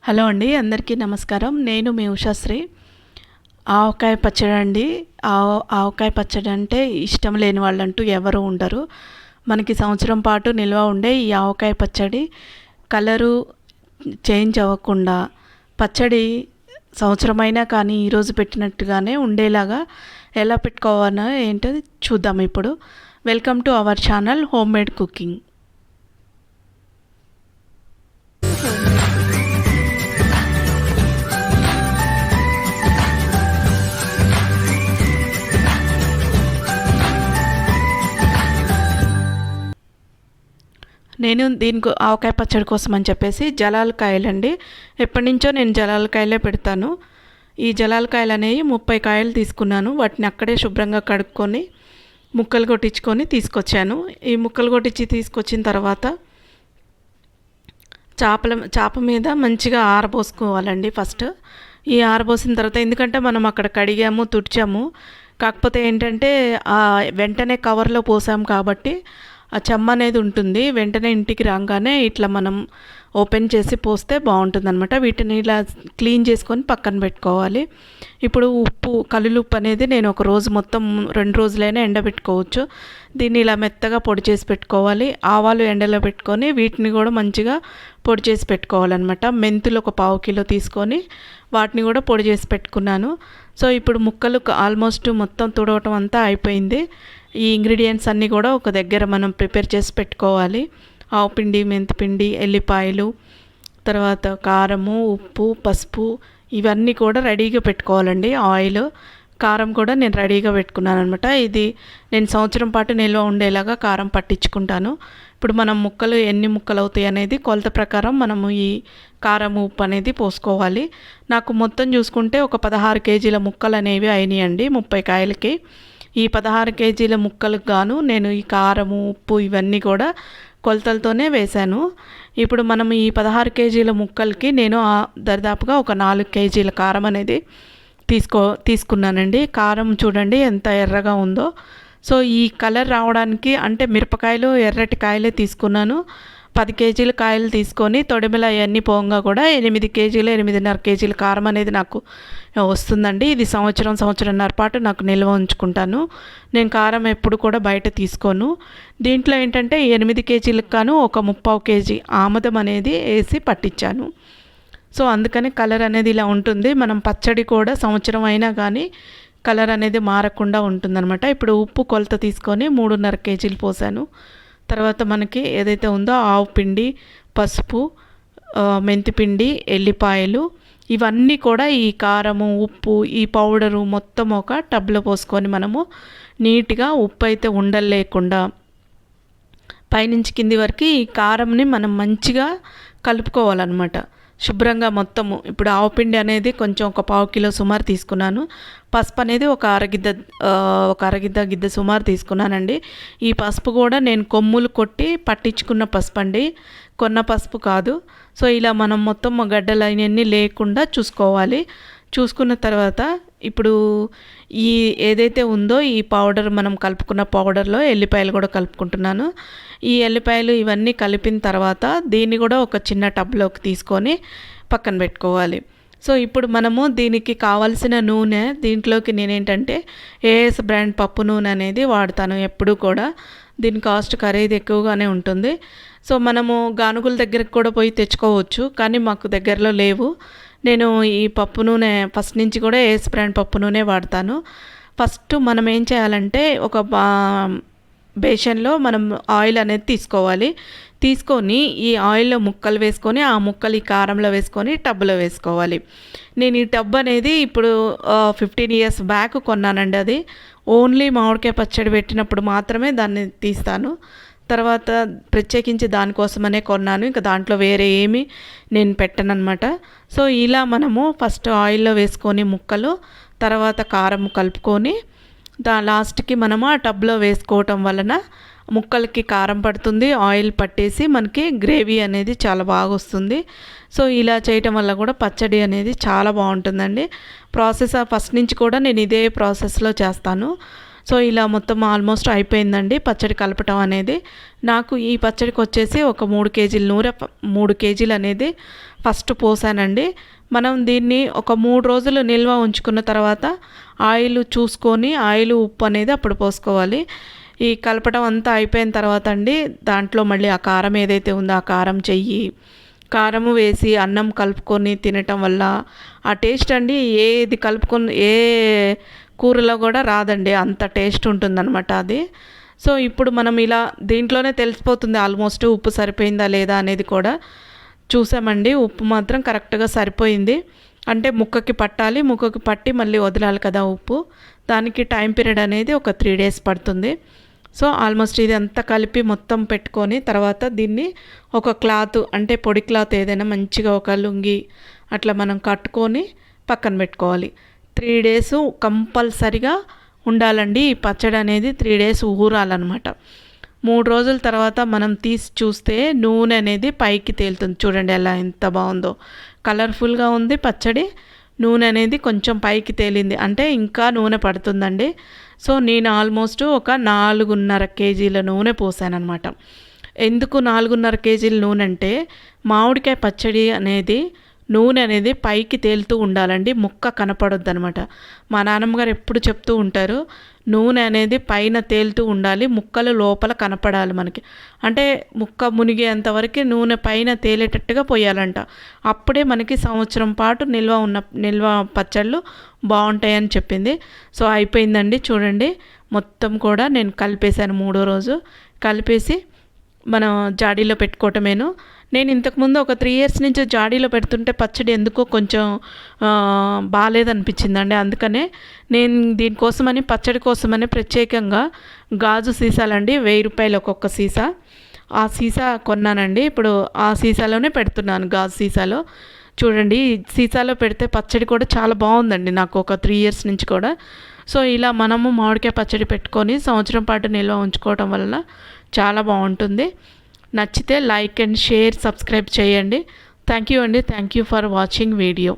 Hello అండి, అందరికీ నమస్కారం. నేను మీ ఉషాశ్రీ. ఆవకాయ పచ్చడి అండి. ఆవకాయ పచ్చడి అంటే ఇష్టం లేని వాళ్ళంటూ ఎవరు ఉండరు. మనకి సంవత్సరం పాటు నిల్వ ఉండే ఈ ఆవకాయ పచ్చడి కలరు చేంజ్ అవ్వకుండా పచ్చడి సంవత్సరమైనా కానీ ఈరోజు పెట్టినట్టుగానే ఉండేలాగా ఎలా పెట్టుకోవాలో ఏంటో చూద్దాం ఇప్పుడు. Welcome to our channel home made cooking. నేను దీనికి ఆవకాయ పచ్చడి కోసం అని చెప్పేసి జలాలకాయలండి, ఎప్పటి నుంచో నేను జలాలకాయలే పెడతాను. ఈ జలాలకాయలు అనేవి 30 కాయలు తీసుకున్నాను. వాటిని అక్కడే శుభ్రంగా కడుక్కొని ముక్కలు కొట్టించుకొని తీసుకొచ్చాను. ఈ ముక్కలు కొట్టించి తీసుకొచ్చిన తర్వాత చాప మీద మంచిగా ఆరబోసుకోవాలండి ఫస్ట్. ఈ ఆరబోసిన తర్వాత, ఎందుకంటే మనం అక్కడ కడిగాము తుడిచాము, కాకపోతే ఏంటంటే వెంటనే కవర్లో పోసాము కాబట్టి ఆ చెమ్మ అనేది ఉంటుంది. వెంటనే ఇంటికి రాగానే ఇట్లా మనం ఓపెన్ చేసి పోస్తే బాగుంటుంది అనమాట. వీటిని ఇలా క్లీన్ చేసుకొని పక్కన పెట్టుకోవాలి. ఇప్పుడు ఉప్పు, కల్లుప్పు అనేది నేను ఒక రోజు మొత్తం 2 రోజులైనా ఎండబెట్టుకోవచ్చు. దీన్ని ఇలా మెత్తగా పొడి చేసి పెట్టుకోవాలి. ఆవాలు ఎండలో పెట్టుకొని వీటిని కూడా మంచిగా పొడి చేసి పెట్టుకోవాలన్నమాట. మెంతులు ఒక 1/2 కిలో తీసుకొని వాటిని కూడా పొడి చేసి పెట్టుకున్నాను. సో ఇప్పుడు ముక్కలు ఆల్మోస్ట్ మొత్తం తుడవటం అంతా అయిపోయింది. ఈ ఇంగ్రీడియంట్స్ అన్నీ కూడా ఒక దగ్గర మనం ప్రిపేర్ చేసి పెట్టుకోవాలి. ఆవుపిండి, మెంతిపిండి, ఎల్లిపాయలు, తర్వాత కారము, ఉప్పు, పసుపు ఇవన్నీ కూడా రెడీగా పెట్టుకోవాలండి. ఆయిల్, కారం కూడా నేను రెడీగా పెట్టుకున్నాను అనమాట. ఇది నేను సంవత్సరం పాటు నిల్వ ఉండేలాగా కారం పట్టించుకుంటాను. ఇప్పుడు మనం ముక్కలు ఎన్ని ముక్కలు అవుతాయి అనేది కొలత ప్రకారం మనము ఈ కారం, ఉప్పు అనేది పోసుకోవాలి. నాకు మొత్తం చూసుకుంటే ఒక 16 కేజీల ముక్కలు అనేవి అయినాయండి 30 కాయలకి. ఈ 16 కేజీల ముక్కలకు గాను నేను ఈ కారము, ఉప్పు ఇవన్నీ కూడా కొలతలతోనే వేశాను. ఇప్పుడు మనం ఈ 16 కేజీల ముక్కలకి నేను దరిదాపుగా ఒక 4 కేజీల కారం అనేది తీసుకున్నానండి. కారం చూడండి ఎంత ఎర్రగా ఉందో. సో ఈ కలర్ రావడానికి, అంటే మిరపకాయలు ఎర్రటి కాయలే తీసుకున్నాను. 10 కేజీల కాయలు తీసుకొని తొడిమెల అవన్నీ పోగా కూడా 8 కేజీలు 8.5 కేజీల కారం అనేది నాకు వస్తుందండి. ఇది సంవత్సరంన్నర పాటు నాకు నిల్వ ఉంచుకుంటాను. నేను కారం ఎప్పుడు కూడా బయట తీసుకోను. దీంట్లో ఏంటంటే 8 కేజీలకు గాను ఒక 3/4 కేజీ ఆముదం అనేది వేసి పట్టించాను. సో అందుకని కలర్ అనేది ఇలా ఉంటుంది. మనం పచ్చడి కూడా సంవత్సరం అయినా కానీ కలర్ అనేది మారకుండా ఉంటుందన్నమాట. ఇప్పుడు ఉప్పు కొలత తీసుకొని 3.5 కేజీలు పోసాను. తర్వాత మనకి ఏదైతే ఉందో ఆవు పిండి, పసుపు, మెంతిపిండి, ఎల్లిపాయలు ఇవన్నీ కూడా ఈ కారము, ఉప్పు, ఈ పౌడరు మొత్తం ఒక టబ్లో పోసుకొని మనము నీట్గా ఉప్పు అయితే ఉండలు లేకుండా పైనుంచి కింది వరకు ఈ కారంని మనం మంచిగా కలుపుకోవాలన్నమాట. శుభ్రంగా మొత్తము. ఇప్పుడు ఆవుపిండి అనేది కొంచెం ఒక 1/4 కిలో సుమారు తీసుకున్నాను. పసుపు అనేది ఒక అరగిద్ద గిద్ద సుమారు తీసుకున్నానండి. ఈ పసుపు కూడా నేను కొమ్ములు కొట్టి పట్టించుకున్న పసుపు అండి, కొన్న పసుపు కాదు. సో ఇలా మనం మొత్తం గడ్డలు అవన్నీ లేకుండా చూసుకోవాలి. చూసుకున్న తర్వాత ఇప్పుడు ఈ ఏదైతే ఉందో ఈ పౌడర్, మనం కలుపుకున్న పౌడర్లో ఎల్లిపాయలు కూడా కలుపుకుంటున్నాను. ఈ ఎల్లిపాయలు ఇవన్నీ కలిపిన తర్వాత దీన్ని కూడా ఒక చిన్న టబ్లోకి తీసుకొని పక్కన పెట్టుకోవాలి. సో ఇప్పుడు మనము దీనికి కావాల్సిన నూనె, దీంట్లోకి నేనేంటంటే ఏఎస్ బ్రాండ్ పప్పు నూనె అనేది వాడతాను ఎప్పుడు కూడా. దీని కాస్ట్ ఖరీదు ఎక్కువగానే ఉంటుంది. సో మనము గానుగుల దగ్గరికి కూడా పోయి తెచ్చుకోవచ్చు, కానీ మాకు దగ్గరలో లేవు. నేను ఈ పప్పు నూనె ఫస్ట్ నుంచి కూడా ఏఎస్ బ్రాండ్ పప్పు నూనె వాడతాను. ఫస్ట్ మనం ఏం చేయాలంటే ఒక బేషన్లో మనం ఆయిల్ అనేది తీసుకొని ఈ ఆయిల్లో ముక్కలు వేసుకొని ఆ ముక్కలు ఈ కారంలో వేసుకొని టబ్లో వేసుకోవాలి. నేను ఈ టబ్ అనేది ఇప్పుడు 15 ఇయర్స్ బ్యాక్ కొన్నానండి. అది ఓన్లీ మామిడికాయ పచ్చడి పెట్టినప్పుడు మాత్రమే దాన్ని తీస్తాను. తర్వాత ప్రత్యేకించి దానికోసమనే కొన్నాను. ఇంకా దాంట్లో వేరే ఏమీ నేను పెట్టనన్నమాట. సో ఇలా మనము ఫస్ట్ ఆయిల్లో వేసుకొని ముక్కలు, తర్వాత కారం కలుపుకొని లాస్ట్కి మనము ఆ టబ్లో వేసుకోవటం వలన ముక్కలకి కారం పడుతుంది, ఆయిల్ పట్టేసి మనకి గ్రేవీ అనేది చాలా బాగా వస్తుంది. సో ఇలా చేయటం వల్ల కూడా పచ్చడి అనేది చాలా బాగుంటుందండి. ప్రాసెస్ ఫస్ట్ నుంచి కూడా నేను ఇదే ప్రాసెస్లో చేస్తాను. సో ఇలా మొత్తం ఆల్మోస్ట్ అయిపోయిందండి పచ్చడి కలపటం అనేది. నాకు ఈ పచ్చడికి వచ్చేసి ఒక 3 కేజీల నూనె 3 కేజీలు అనేది ఫస్ట్ పోసానండి. మనం దీన్ని ఒక 3 రోజులు నిల్వ ఉంచుకున్న తర్వాత ఆయిల్ చూసుకొని ఆయిల్ ఉప్పు అనేది అప్పుడు పోసుకోవాలి. ఈ కలపటం అంతా అయిపోయిన తర్వాత అండి దాంట్లో మళ్ళీ ఆ కారం ఏదైతే ఉందో ఆ కారం కారము వేసి అన్నం కలుపుకొని తినటం వల్ల ఆ టేస్ట్ అండి ఏది కలుపుకొని ఏ కూరలో కూడా రాదండి, అంత టేస్ట్ ఉంటుందన్నమాట అది. సో ఇప్పుడు మనం ఇలా దీంట్లోనే తెలిసిపోతుంది ఆల్మోస్ట్ ఉప్పు సరిపోయిందా లేదా అనేది కూడా. చూసామండి ఉప్పు మాత్రం కరెక్ట్గా సరిపోయింది. అంటే ముక్కకి పట్టి మళ్ళీ వదలాలి కదా ఉప్పు. దానికి టైం పీరియడ్ అనేది ఒక 3 days పడుతుంది. సో ఆల్మోస్ట్ ఇది అంతా కలిపి మొత్తం పెట్టుకొని తర్వాత దీన్ని ఒక క్లాత్ అంటే పొడి క్లాత్ ఏదైనా మంచిగా ఒక లుంగి అట్లా మనం కట్టుకొని పక్కన పెట్టుకోవాలి. 3 days కంపల్సరిగా ఉండాలండి. ఈ పచ్చడి అనేది 3 days ఊరాలన్నమాట. 3 రోజుల తర్వాత మనం తీసి చూస్తే నూనె అనేది పైకి తేలుతుంది. చూడండి ఎలా ఎంత బాగుందో, కలర్ఫుల్గా ఉంది పచ్చడి. నూనె అనేది కొంచెం పైకి తేలింది అంటే ఇంకా నూనె పడుతుందండి. సో నేను ఆల్మోస్ట్ ఒక 4.5 కేజీల నూనె పోసానమాట. ఎందుకు 4.5 కేజీల నూనె అంటే మామిడికాయ పచ్చడి అనేది నూనె అనేది పైకి తేలుతూ ఉండాలండి, ముక్క కనపడొద్దు అనమాట. మా నాన్నమ్మగారు ఎప్పుడు చెప్తూ ఉంటారు నూనె అనేది పైన తేలుతూ ఉండాలి, ముక్కలు లోపల కనపడాలి మనకి. అంటే ముక్క మునిగేంతవరకు నూనె పైన తేలేటట్టుగా పోయాలంట. అప్పుడే మనకి సంవత్సరం పాటు నిల్వ పచ్చళ్ళు బాగుంటాయని చెప్పింది. సో అయిపోయిందండి చూడండి, మొత్తం కూడా నేను కలిపేశాను. 3వ రోజు కలిపేసి మనం జాడీలో పెట్టుకోవటమేను. నేను ఇంతకుముందు ఒక 3 years నుంచి జాడీలో పెడుతుంటే పచ్చడి ఎందుకో కొంచెం బాగాలేదనిపించిందండి. అందుకనే నేను దీనికోసమని పచ్చడి కోసమని ప్రత్యేకంగా గాజు సీసాలండి, 1000 రూపాయలు ఒక్కొక్క సీసా. ఆ సీసా కొన్నానండి. ఇప్పుడు ఆ సీసాలోనే పెడుతున్నాను, గాజు సీసాలో. చూడండి సీసాలో పెడితే పచ్చడి కూడా చాలా బాగుందండి నాకు ఒక 3 years నుంచి కూడా. సో ఇలా మనము మామిడికాయ పచ్చడి పెట్టుకొని సంవత్సరం పాటు నిల్వ ఉంచుకోవడం వల్ల చాలా బాగుంటుంది. నచ్చితే లైక్ అండ్ షేర్ సబ్స్క్రైబ్ చేయండి. థ్యాంక్ యూ అండి. Thank you for watching video.